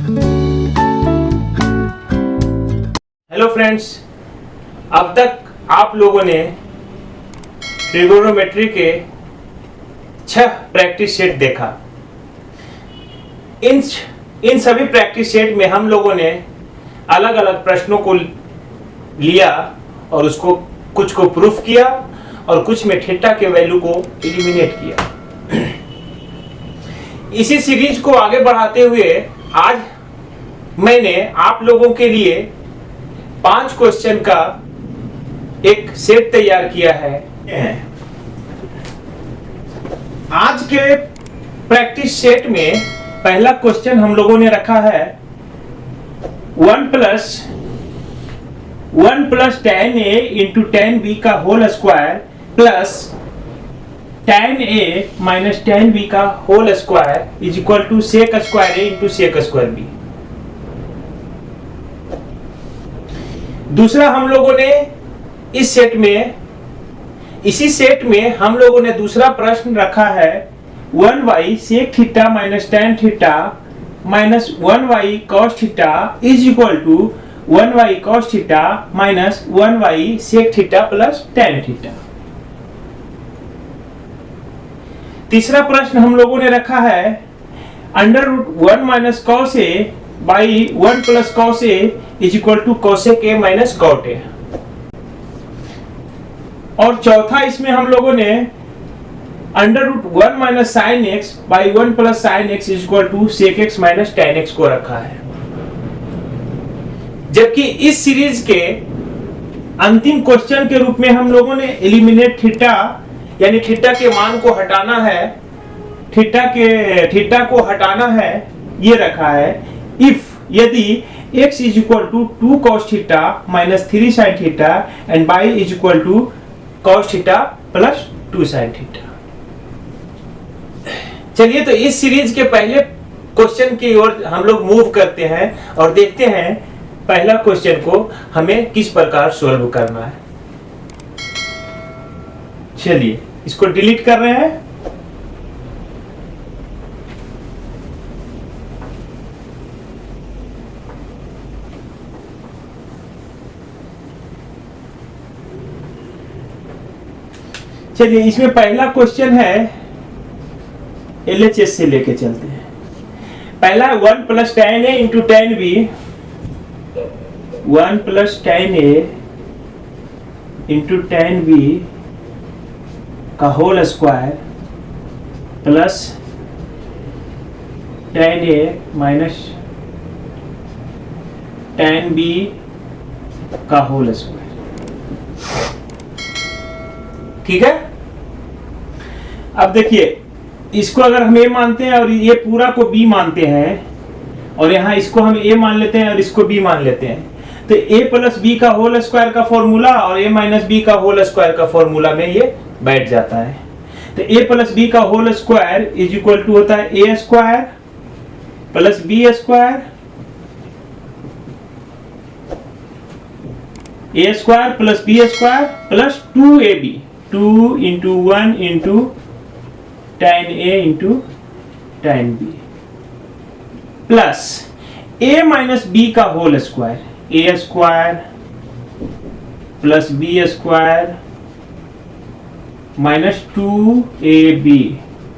Hello friends, अब तक आप लोगों ने ट्रिगोनोमेट्री के 6 प्रैक्टिस सेट देखा। इन सभी प्रैक्टिस सेट में हम लोगों ने अलग अलग प्रश्नों को लिया और उसको कुछ को प्रूफ किया और कुछ में थीटा के वैल्यू को एलिमिनेट किया। इसी सीरीज को आगे बढ़ाते हुए आज मैंने आप लोगों के लिए 5 क्वेश्चन का एक सेट तैयार किया है। आज के प्रैक्टिस सेट में पहला क्वेश्चन हम लोगों ने रखा है 1 plus tan a into tan b का whole square plus tan a minus tan b का whole square is equal to sec square a into sec square b। दूसरा हम लोगों ने इसी सेट में हम लोगों ने दूसरा प्रश्न रखा है 1y sec theta minus tan theta minus 1y cos theta is equal to 1y cos theta minus 1y sec theta plus tan theta. तीसरा प्रश्न हम लोगों ने रखा है under root 1 minus cos a by 1 plus cos a is equal to cosec a minus cot a। और चौथा इसमें हम लोगों ने under root 1 minus sine x by 1 plus sine x is equal to sec x minus tan x को रखा है। जबकि इस सीरीज के अंतिम क्वेश्चन के रूप में हम लोगों ने एलिमिनेट थीटा यानी थीटा के मान को हटाना है, थीटा को हटाना है, ये रखा है इफ यदि x is equal to 2 cos theta minus 3 sin theta and y is equal to cos theta plus 2 sin theta. चलिए तो इस सीरीज के पहले क्वेश्चन की ओर हम लोग मूव करते हैं और देखते हैं पहला क्वेश्चन को हमें किस प्रकार सॉल्व करना है। चलिए इसको डिलीट कर रहे हैं। चलिए इसमें पहला क्वेश्चन है LHS से लेके चलते हैं। पहला 1 plus tan a into tan b, 1 plus tan a into tan b का whole square plus tan a minus tan b का होल स्क्वायर। ठीक है, अब देखिए इसको अगर हम a मानते हैं और ये पूरा को b मानते हैं और यहाँ इसको हम a मान लेते हैं और इसको b मान लेते हैं तो a प्लस b का होल स्क्वायर का फॉर्मूला और a माइनस b का होल स्क्वायर का फॉर्मूला में ये बैठ जाता है। तो a प्लस b का whole square is equal to होता है a square plus b square, a square plus b square plus 2ab, 2 into 1 into tan a into tan b plus a minus b का whole square, a square plus b square minus 2ab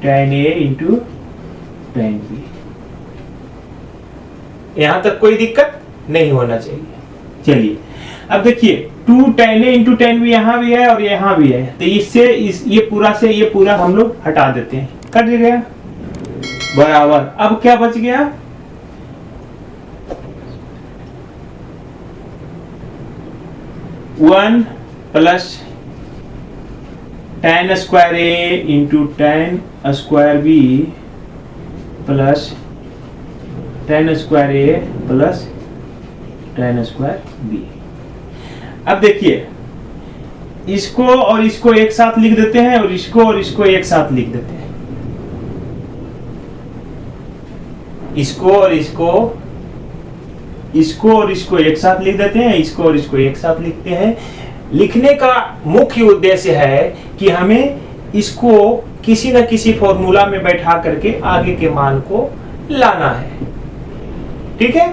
tan a into tan b। यहां तक कोई दिक्कत नहीं होना चाहिए। चलिए अब देखिए 2 tan a into tan b यहाँ भी है और यहाँ भी है तो इससे ये पूरा हम लोग हटा देते हैं, कट गया बराबर। अब क्या बच गया 1 plus tan square a into tan square b plus tan square a plus tan square b। अब देखिए इसको और इसको एक साथ लिख देते हैं और इसको एक साथ लिख देते हैं, इसको और इसको एक साथ लिख देते हैं, इसको और इसको एक साथ लिखते हैं। लिखने का मुख्य उद्देश्य है कि हमें इसको किसी न किसी फॉर्मूला में बैठा करके आगे के मान को लाना है। ठीक है,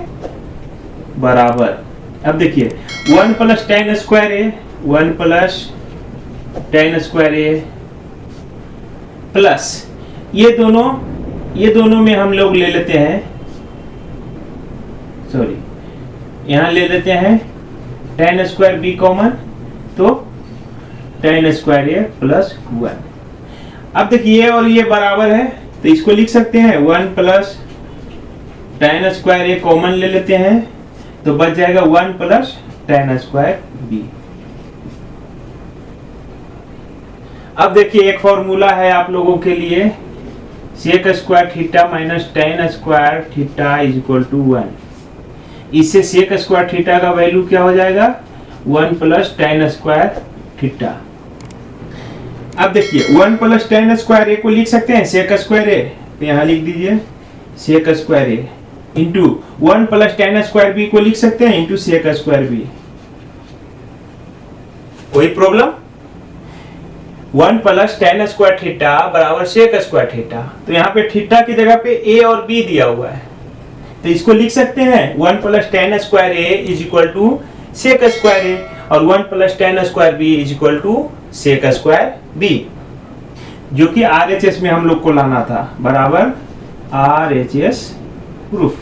बराबर। अब देखिए 1 प्लस tan स्क्वायर ए, 1 प्लस tan स्क्वायर ए प्लस ये दोनों में हम लोग ले लेते हैं, सॉरी यहां ले लेते हैं tan स्क्वायर बी कॉमन, तो tan स्क्वायर ए प्लस 1। अब देखिए और ये बराबर है तो इसको लिख सकते हैं 1 प्लस tan स्क्वायर ए कॉमन ले लेते हैं तो बच जाएगा 1 प्लस tan स्क्वायर बी। अब देखिए एक फॉर्मूला है आप लोगों के लिए, sec square theta minus tan square theta is equal to 1। इससे सेक स्क्वायर थीटा का वैल्यू क्या हो जाएगा 1 प्लस tan स्क्वायर थीटा। अब देखिए 1 प्लस tan स्क्वायर ए को लिख सकते हैं सेक स्क्वायर ए, तो यहां लिख दीजिए sec square A into 1 plus tan square B को लिख सकते हैं इंटू सेक स्क्वायर बी। कोई problem? 1 plus tan square theta बराबर सेक स्क्वायर थीटा, तो यहाँ पे थीटा की जगह पे ए और बी दिया हुआ है तो इसको लिख सकते हैं 1 plus tan square A is equal to sec square A और 1 plus tan square B is equal to sec square B, जो कि RHS में हम लोग को लाना था, बराबर RHS प्रूफ।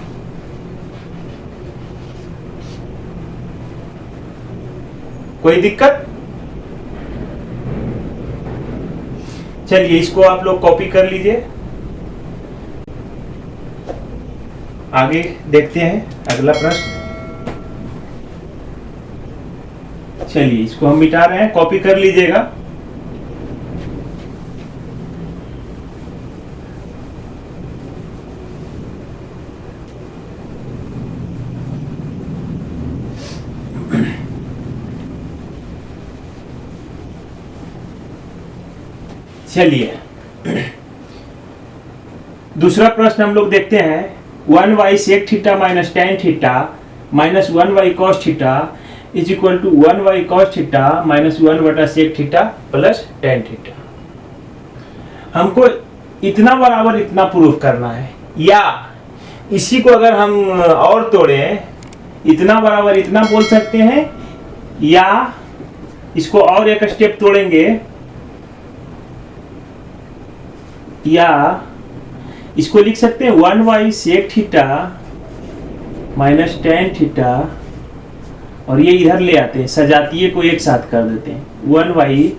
कोई दिक्कत? चलिए इसको आप लोग कॉपी कर लीजिए, आगे देखते हैं अगला प्रश्न। चलिए इसको हम मिटा रहे हैं, कॉपी कर लीजिएगा। चलिए दूसरा प्रश्न हम लोग देखते हैं, 1y sec theta minus tan theta minus 1y cos theta is equal to 1y cos theta minus 1 बटा sec theta plus tan theta. हमको इतना बराबर इतना प्रूफ करना है, या इसी को अगर हम और तोड़े इतना बराबर इतना बोल सकते हैं, या इसको और एक स्टेप तोड़ेंगे, या इसको लिख सकते हैं 1y sec theta minus tan theta, और ये इधर ले आते हैं, सजातीय को एक साथ कर देते हैं 1y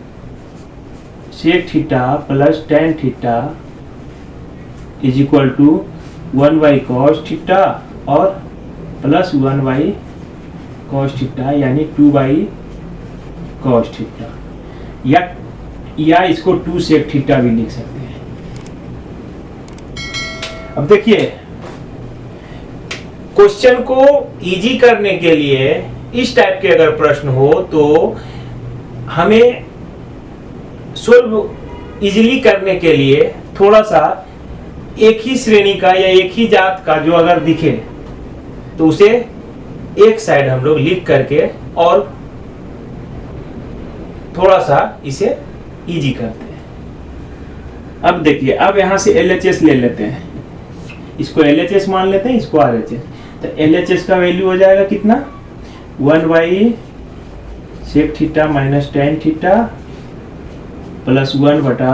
sec theta plus tan theta is equal to 1y cos theta और प्लस 1y cos थीटा यानी 2y cos थीटा, या इसको 2 सेक थीटा भी लिख सकते हैं। अब देखिए क्वेश्चन को इजी करने के लिए इस टाइप के अगर प्रश्न हो तो हमें सोल्व इजीली करने के लिए थोड़ा सा एक ही श्रेणी का या एक ही जात का जो अगर दिखे तो उसे एक साइड हम लोग लिख करके और थोड़ा सा इसे इजी करते हैं। अब देखिए अब यहां से LHS ले लेते हैं, इसको LHS मान लेते हैं, इसको RHS। तो LHS का वैल्यू हो जाएगा कितना 1y sec theta minus tan theta plus 1 बटा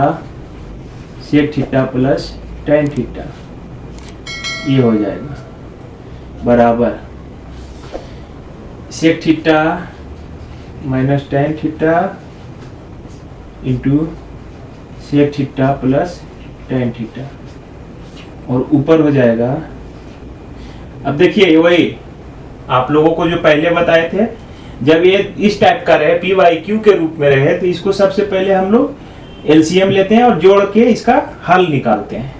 sec theta plus tan theta, ये हो जाएगा बराबर sec theta minus tan theta into sec theta plus tan theta, और ऊपर हो जाएगा। अब देखिए वही आप लोगों को जो पहले बताए थे, जब ये इस टाइप का रहे PYQ के रूप में रहे तो इसको सबसे पहले हम लोग LCM लेते हैं और जोड़ के इसका हल निकालते हैं।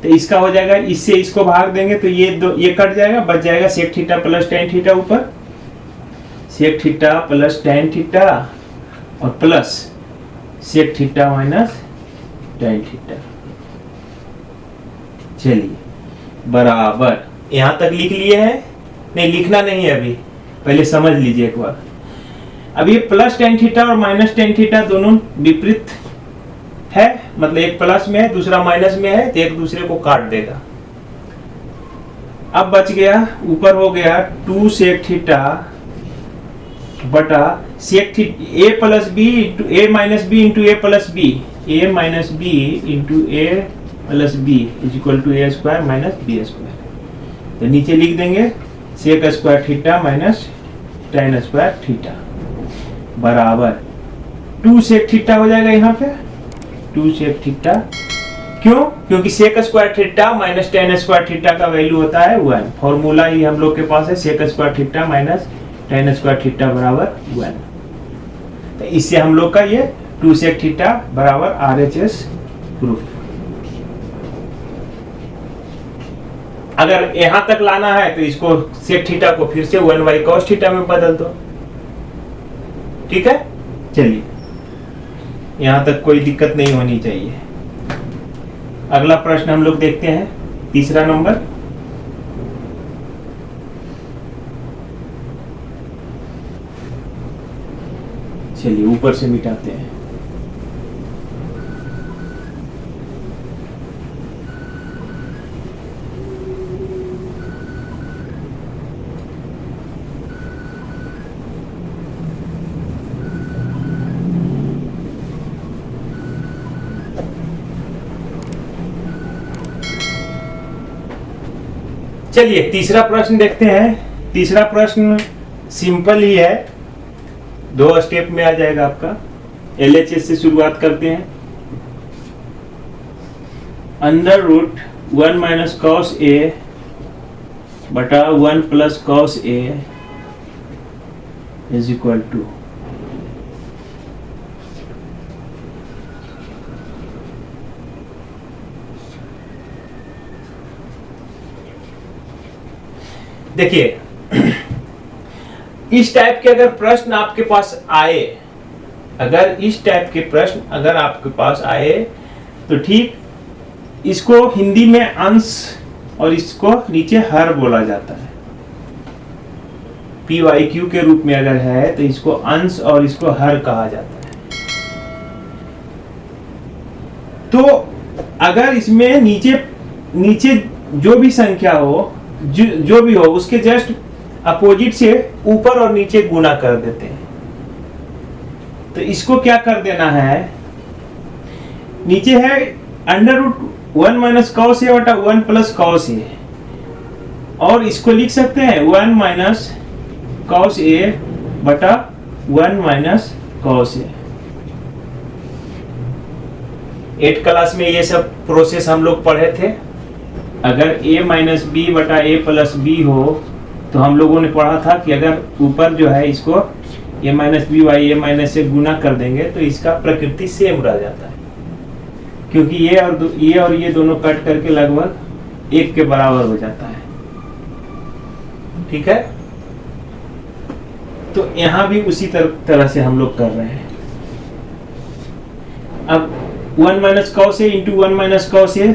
तो इसका हो जाएगा, इससे इसको भाग देंगे तो ये कट जाएगा, बच जाएगा sec theta plus tan theta, ऊपर sec theta plus tan theta और plus sec theta minus tan theta. चलिए बराबर यहां तक लिख लिए हैं, नहीं लिखना नहीं है अभी, पहले समझ लीजिए एक बार। अब ये प्लस tan थीटा और माइनस tan थीटा दोनों विपरीत है, मतलब एक प्लस में है दूसरा माइनस में है, तो एक दूसरे को काट देगा। अब बच गया, ऊपर हो गया 2 सेक थीटा बटा sec theta A plus B into A minus B into A plus B, A minus B into A plus B is equal to A square minus B square. तो नीचे लिख देंगे sec square theta minus tan square theta बराबर 2 sec theta हो जाएगा यहाँ पे 2 sec theta. क्यों? क्योंकि sec square theta minus tan square theta का वैल्यू होता है 1। फॉर्मूला ही हम लोग के पास है sec square theta minus tan square theta बराबर 1। तो इससे हम लोग का ये 2 सेक थीटा बराबर RHS प्रूफ। अगर यहां तक लाना है तो इसको सेक थीटा को फिर से 1 बाई कॉस थीटा में बदल दो। ठीक है, चलिए यहां तक कोई दिक्कत नहीं होनी चाहिए। अगला प्रश्न हम लोग देखते हैं, तीसरा नंबर। चलिए ऊपर से मिटाते हैं। चलिए तीसरा प्रश्न देखते हैं। तीसरा प्रश्न सिंपल ही है, 2 स्टेप में आ जाएगा आपका। LHS से शुरुआत करते हैं। Under root 1 minus cos A बटा 1 plus cos A is equal to देखिए इस टाइप के अगर प्रश्न आपके पास आए, अगर इस टाइप के प्रश्न अगर आपके पास आए तो ठीक, इसको हिंदी में अंश और इसको नीचे हर बोला जाता है। PYQ के रूप में अगर है तो इसको अंश और इसको हर कहा जाता है। तो अगर इसमें नीचे नीचे जो भी संख्या हो, जो भी हो, उसके जस्ट अपोजिट से ऊपर और नीचे गुना कर देते हैं। तो इसको क्या कर देना है, नीचे है under root 1 minus cos A बटा 1 प्लस कॉस ए, और इसको लिख सकते हैं 1 माइनस कॉस ए बटा 1 माइनस कॉस ए। 8th क्लास में ये सब प्रोसेस हम लोग पढ़े थे। अगर a माइनस बी बटा a प्लस बी हो तो हम लोगों ने पढ़ा था कि अगर ऊपर जो है इसको a minus B by a minus से गुना कर देंगे तो इसका प्रकृति सेम रह जाता है, क्योंकि ये और ये दोनों कट करके लगभग 1 के बराबर हो जाता है। ठीक है, तो यहाँ भी उसी तरह से हम लोग कर रहे हैं। अब 1 minus cos A into 1 minus cos A,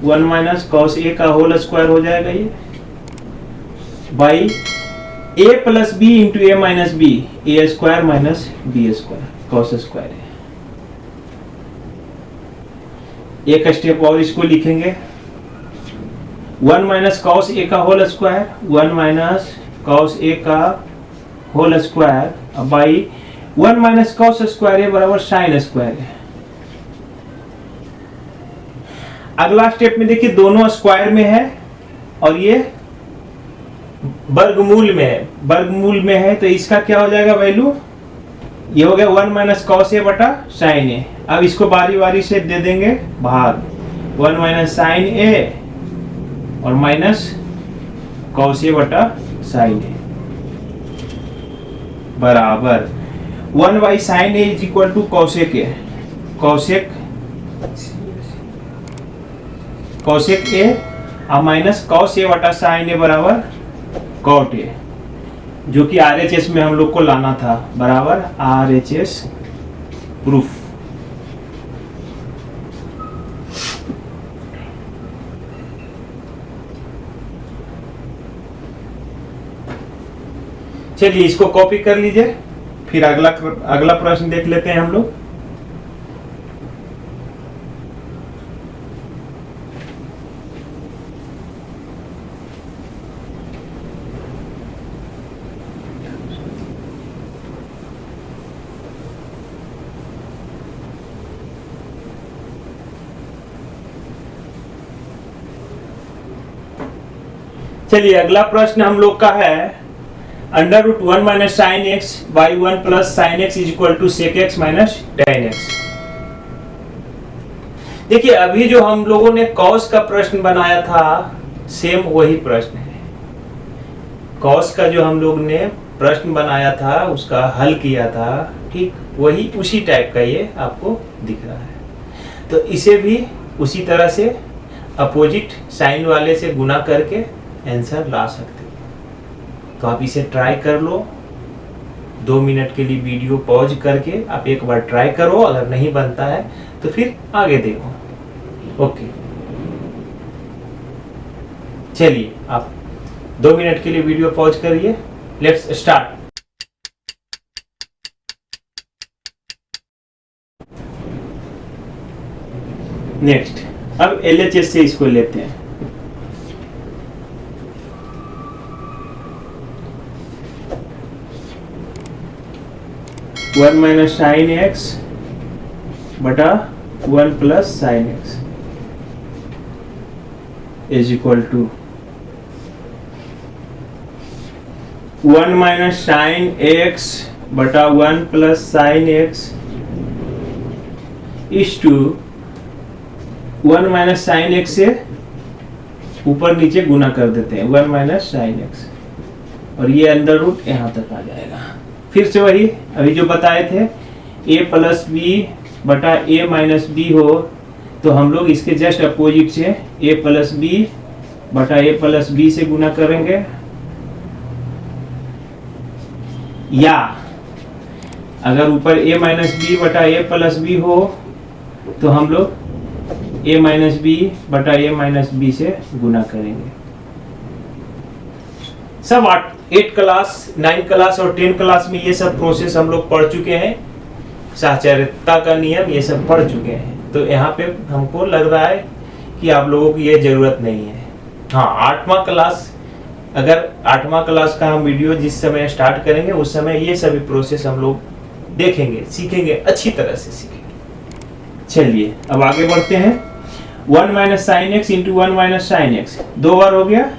1 minus cos A का होल स्क्वायर हो जाएगा ये, by A plus B into A minus B, A square minus B square cos square है। एक स्टेप और इसको लिखेंगे, 1 माइनस कॉस ए का whole square, 1 minus cos A का whole square by 1 minus cos square A बराबर sine square है। अगला स्टेप में देखिए दोनों स्क्वायर में है और ये वर्गमूल में है, वर्गमूल में है, तो इसका क्या हो जाएगा वैल्यू, ये हो गया 1 माइनस कॉस ए बटा साइन ए। अब इसको बारी बारी से दे देंगे भाग, 1 माइनस साइन ए और माइनस कॉस ए बटा साइन ए बराबर 1 by sine A is equal to cosec A, cosec A और माइनस कॉस ए बटा साइन ए बराबर कॉट ए, जो कि RHS में हम लोग को लाना था, बराबर RHS प्रूफ। चलिए इसको कॉपी कर लीजिए, फिर अगला प्रश्न देख लेते हैं हम लोग। चलिए अगला प्रश्न हम लोग का है under root 1 minus sine x by 1 plus sine x is equal to sec x minus tan x. देखिए अभी जो हम लोगों ने कॉस का प्रश्न बनाया था सेम वही प्रश्न है। कॉस का जो हम लोग ने प्रश्न बनाया था उसका हल किया था, ठीक वही उसी टाइप का ये आपको दिख रहा है। तो इसे भी उसी तरह से अपोजिट साइन वाले से गुना करके आंसर ला सकते हो। तो आप इसे ट्राई कर लो, 2 मिनट के लिए वीडियो पॉज करके आप एक बार ट्राई करो, अगर नहीं बनता है तो फिर आगे देखो। ओके चलिए आप 2 मिनट के लिए वीडियो पॉज करिए। Let's start. नेक्स्ट अब LHS से इसको लेते हैं। वन माइनस साइन एक्स बटा 1 plus sine x is equal to 1 minus sine x बटा 1 plus sine x is to 1 minus sine x से ऊपर नीचे गुना कर देते हैं 1 माइनस साइन एक्स, और ये अंडर रूट यहाँ तक आ जाएगा। फिर से वही अभी जो बताए थे a प्लस बी बटा a माइनस बी हो, तो हम लोग इसके जस्ट अपोजिट से a प्लस बी बटा a प्लस बी से गुना करेंगे, या अगर ऊपर a माइनस बी बटा a प्लस बी हो तो हम लोग a माइनस बी बटा a माइनस बी से गुना करेंगे। सब 8 क्लास 9 क्लास और 10 क्लास में ये सब प्रोसेस हम लोग पढ़ चुके हैं। साहचर्यता का नियम ये सब पढ़ चुके हैं, तो यहाँ पे हमको लग रहा है कि आप लोगों की ये जरूरत नहीं है। हाँ 8वां क्लास, अगर 8वां क्लास का हम वीडियो जिस समय स्टार्ट करेंगे उस समय ये सभी प्रोसेस हम लोग देखेंगे, सीखेंगे, अच्छी तरह से सीखेंगे। चलिए अब आगे बढ़ते हैं। 1 minus sine x into 1 minus sine x 2 बार हो गया,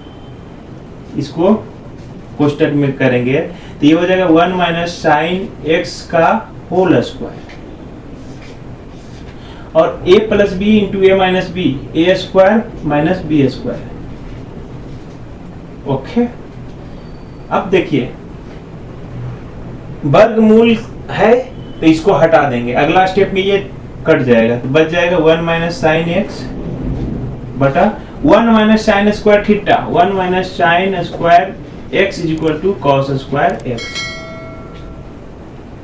इसको कोष्टक में करेंगे तो ये हो जाएगा 1 माइनस साइन एक्स का होल स्क्वायर, और a plus B into A minus B A square minus B square. Okay अब देखिए वर्गमूल है तो इसको हटा देंगे, अगला स्टेप में ये कट जाएगा तो बच जाएगा 1 माइनस साइन एक्स बटा 1 minus sine square theta 1 minus sine square x is equal to cos square x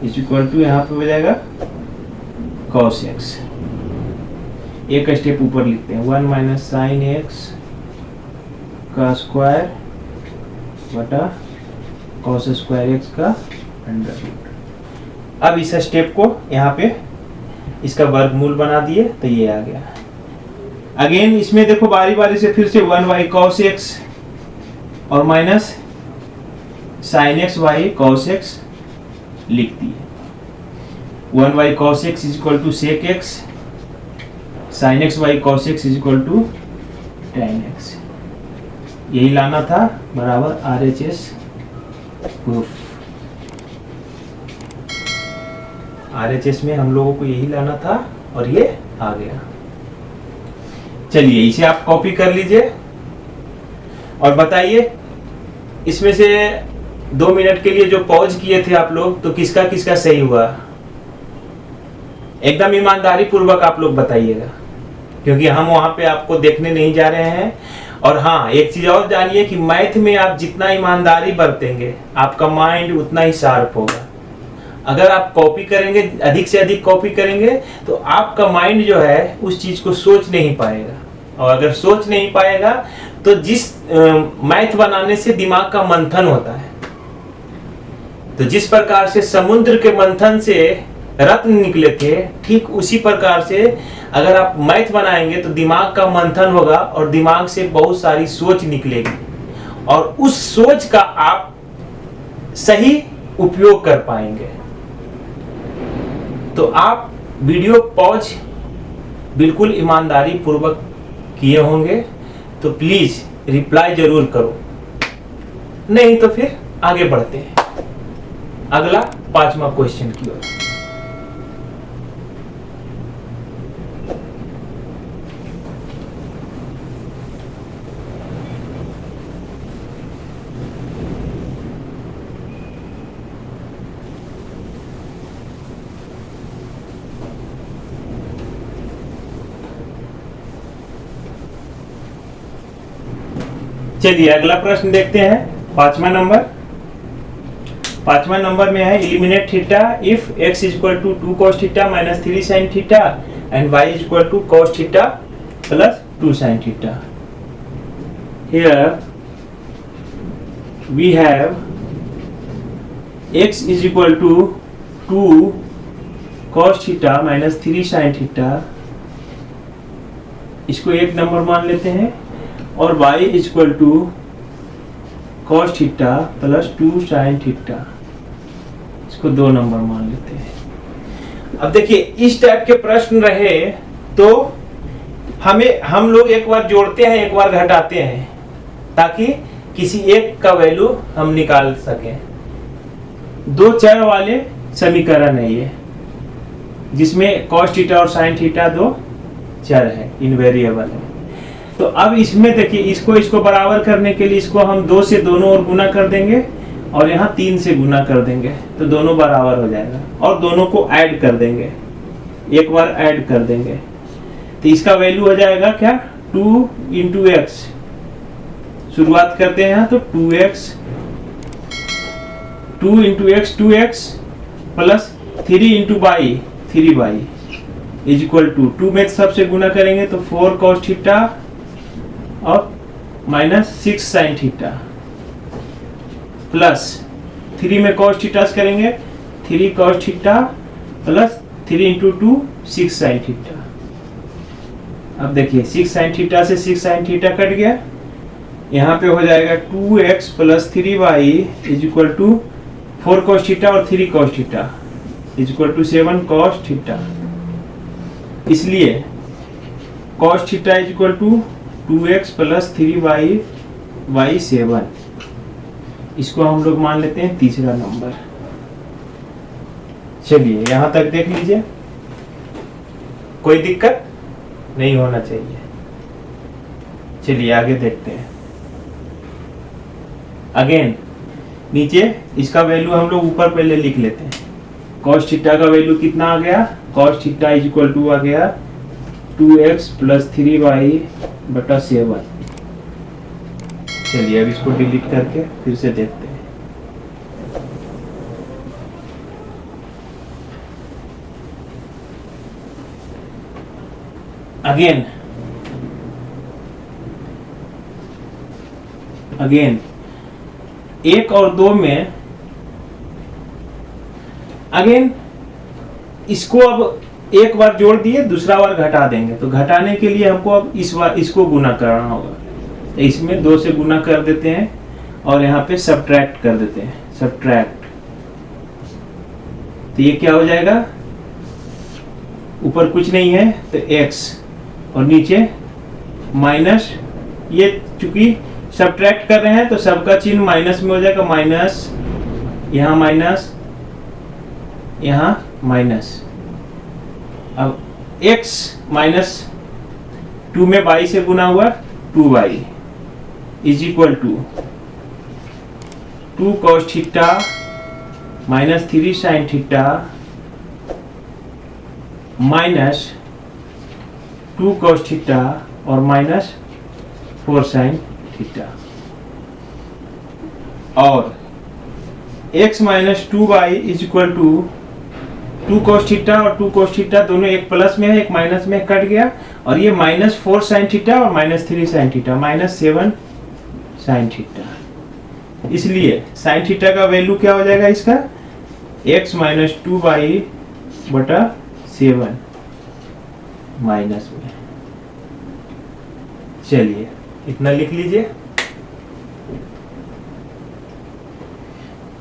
is equal to यहाँ पे हो जाएगा कॉस एक्स। एक स्टेप ऊपर लिखते हैं 1 माइनस साइन एक्स का स्क्वायर बटा कॉस स्क्वायर एक्स का अंडर रूट। अब इस स्टेप को यहाँ पे इसका वर्गमूल बना दिए तो ये आ गया। अगेन इसमें देखो बारी बारी से फिर से 1 बाई कॉस एक्स और minus sine x by cos x लिख दिए। 1 by cos x is equal to sec x, sine x by cos x is equal to tan x. यही लाना था बराबर RHS प्रूफ। RHS में हम लोगों को यही लाना था और ये आ गया। चलिए इसे आप कॉपी कर लीजिए और बताइए इसमें से 2 मिनट के लिए जो पॉज किए थे आप लोग तो किसका किसका सही हुआ, एकदम ईमानदारी पूर्वक आप लोग बताइएगा, क्योंकि हम वहां पे आपको देखने नहीं जा रहे हैं। और हाँ एक चीज और जानिए कि मैथ में आप जितना ईमानदारी बरतेंगे आपका माइंड उतना ही शार्प होगा। अगर आप कॉपी करेंगे, अधिक से अधिक कॉपी करेंगे तो आपका माइंड जो है उस चीज को सोच नहीं पाएगा, और अगर सोच नहीं पाएगा तो जिस मैथ बनाने से दिमाग का मंथन होता है, तो जिस प्रकार से समुद्र के मंथन से रत्न निकले थे, ठीक उसी प्रकार से अगर आप मैथ बनाएंगे तो दिमाग का मंथन होगा और दिमाग से बहुत सारी सोच निकलेगी, और उस सोच का आप सही उपयोग कर पाएंगे। तो आप वीडियो पॉज बिल्कुल ईमानदारी पूर्वक किए होंगे, तो प्लीज रिप्लाई जरूर करो। नहीं तो फिर आगे बढ़ते हैं अगला 5वां क्वेश्चन की ओर। चलिए अगला प्रश्न देखते हैं। 5वां नंबर में है eliminate theta if x equal to 2 cos theta minus 3 sin theta and y equal to cos theta plus 2 sin theta. Here we have x is equal to 2 cos theta minus 3 sin theta, इसको एक number मान लेते हैं, और y equal to cos theta plus 2 sin theta, इसको 2 number मान लेते हैं। अब देखिए इस टाइप के प्रश्न रहे तो हम लोग एक बार जोड़ते हैं एक बार घटाते हैं ताकि किसी एक का वैल्यू हम निकाल सकें। 2 चर वाले समीकरण है ये, जिसमें cos थीटा और sin थीटा 2 चर है, इनवेरिएबल है। तो अब इसमें देखिए इसको बराबर करने के लिए इसको हम 2 से दोनों ओर गुना कर देंगे और यहाँ 3 से गुना कर देंगे तो दोनों बराबर हो जाएगा, और दोनों को ऐड कर देंगे, एक बार ऐड कर देंगे तो इसका वैल्यू हो जाएगा क्या 2 इंटू एक्स। शुरुआत करते हैं तो 2x 2 into x 2x plus 3 into y 3y is equal to 2 में सबसे गुना करेंगे तो 4 cos थीटा और माइनस 6 sin थीटा प्लस 3 में cos थीटा करेंगे 3 cos theta plus 3 into 2 6 sin theta. अब देखिए 6 sin थीटा से 6 sin थीटा कट गया, यहाँ पे हो जाएगा 2x plus 3y is equal to 4 cos theta और 3 cos theta is equal to 7 cos theta. इसलिए cos theta is equal to 2x plus 3y y 7, इसको हम लोग मान लेते हैं तीसरा नंबर। चलिए यहां तक देख लीजिए, कोई दिक्कत नहीं होना चाहिए। चलिए आगे देखते हैं। अगेन नीचे इसका वैल्यू हम लोग ऊपर पहले लिख लेते हैं। cos थीटा का वैल्यू कितना आ गया, cos theta is equal to आ गया 2x प्लस 3y बटा 7। चलिए अब इसको डिलीट करके फिर से देखते हैं। अगेन 1 और 2 में अगेन इसको अब एक बार जोड़ दिए, दूसरा बार घटा देंगे, तो घटाने के लिए हमको अब इस बार इसको गुना करना होगा। तो इसमें 2 से गुना कर देते हैं और यहाँ पे सब्ट्रैक्ट कर देते हैं, सब्ट्रैक्ट। तो ये क्या हो जाएगा, ऊपर कुछ नहीं है तो x और नीचे माइनस, ये चूंकि सब्ट्रैक्ट कर रहे हैं तो सबका चिन्ह माइनस में हो जाएगा, माइनस यहाँ माइनस यहाँ माइनस। अब x माइनस 2 में y से गुना हुआ 2y is equal to 2 cos theta minus 3 sin theta minus 2 cos theta और माइनस 4 sin थीटा, और x minus 2y is equal to 2 cos theta और 2 cos थीटा दोनों एक प्लस में है एक माइनस में कट गया, और ये माइनस 4 sin थीटा और minus 3 sin theta minus 7 sin theta. इसलिए sin थीटा का वैल्यू क्या हो जाएगा इसका, x माइनस 2y बटा 7 माइनस में। चलिए इतना लिख लीजिए,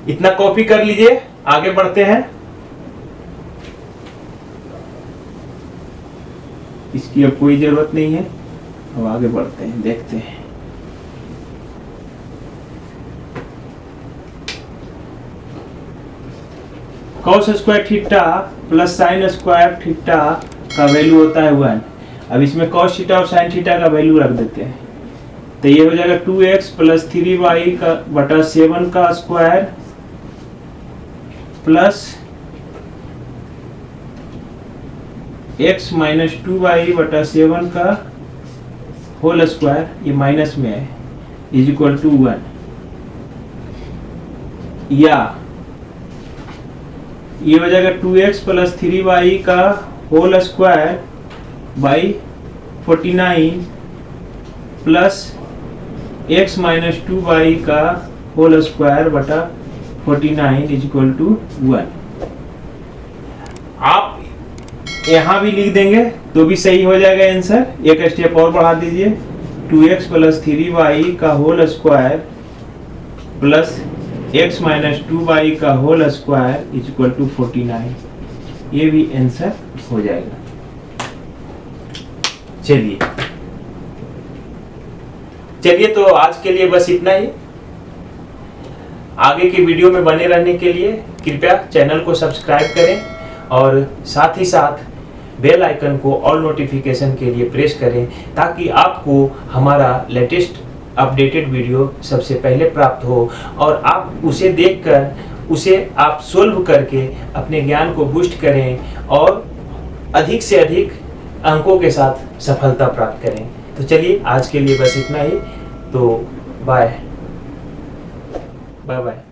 इतना कॉपी कर लीजिए, आगे बढ़ते हैं। इसकी अब कोई जरूरत नहीं है, अब आगे बढ़ते हैं, देखते हैं। cos square theta plus sign square theta का वैल्यू होता है 1। अब इसमें cos थीटा और sin थीटा का वैल्यू रख देते हैं, तो ये हो जाएगा 2x प्लस 3y का बटा 7 का square plus x minus 2y बटा 7 का होल स्क्वायर, ये माइनस में है, इज इक्वल टू 1। या ये हो जाएगा 2x प्लस 3y का whole square by 49 plus x minus 2y का होल स्क्वायर बटा 49 इज इक्वल टू 1। आप यहाँ भी लिख देंगे तो भी सही हो जाएगा आंसर। एक स्टेप और बढ़ा दीजिए, 2x प्लस 3y का whole square plus x minus 2y का whole square is equal to 49, ये भी आंसर हो जाएगा। चलिए तो आज के लिए बस इतना ही। आगे की वीडियो में बने रहने के लिए कृपया चैनल को सब्सक्राइब करें और साथ ही साथ बेल आइकन को ऑल नोटिफिकेशन के लिए प्रेस करें, ताकि आपको हमारा लेटेस्ट अपडेटेड वीडियो सबसे पहले प्राप्त हो और आप उसे देखकर उसे आप सोल्व करके अपने ज्ञान को बूस्ट करें और अधिक से अधिक अंकों के साथ सफलता प्राप्त करें। तो चलिए आज के लिए बस इतना ही। तो बाय बाय।